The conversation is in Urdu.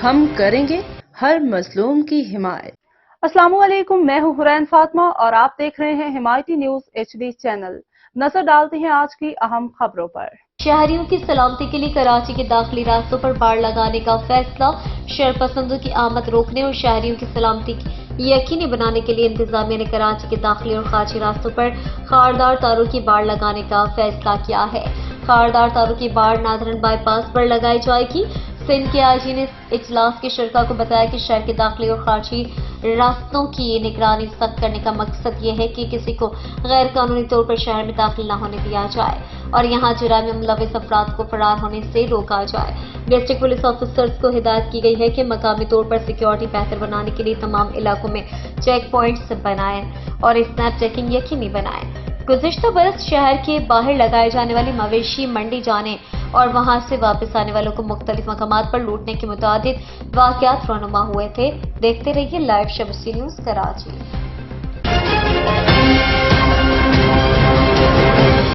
ہم کریں گے ہر مظلوم کی حمایت۔ السلام علیکم، میں ہوں حرین فاطمہ اور آپ دیکھ رہے ہیں حمایتی نیوز HD چینل۔ نظر ڈالتے ہیں آج کی اہم خبروں پر۔ شہریوں کی سلامتی کے لیے کراچی کے داخلی راستوں پر باڑ لگانے کا فیصلہ۔ شرپسندوں کی آمد روکنے اور شہریوں کی سلامتی یقینی بنانے کے لیے انتظامیہ نے کراچی کے داخلی اور خارجی راستوں پر خاردار تاروں کی باڑ لگانے کا فیصلہ کیا ہے۔ خاردار تاروں کی باڑ نادرن بائی پاس پر لگائی جائے گی۔ سندھ کے IG نے اجلاس کے شرکاء کو بتایا کہ شہر کے داخلی اور خارجی راستوں کی نگرانی سخت کرنے کا مقصد یہ ہے کہ کسی کو غیر قانونی طور پر شہر میں داخل نہ ہونے دیا جائے اور یہاں جرائم میں ملوث افراد کو فرار ہونے سے روکا جائے۔ ڈسٹرکٹ پولیس آفیسرز کو ہدایت کی گئی ہے کہ مقامی طور پر سیکیورٹی بہتر بنانے کے لیے تمام علاقوں میں چیک پوائنٹس بنائیں اور اسنیپ چیکنگ یقینی بنائیں۔ گزشتہ برس شہر کے باہر لگائے جانے والی مویشی منڈی جانے اور وہاں سے واپس آنے والوں کو مختلف مقامات پر لوٹنے کے متعدد واقعات رونما ہوئے تھے۔ دیکھتے رہیے لائیو شمسی نیوز کراچی۔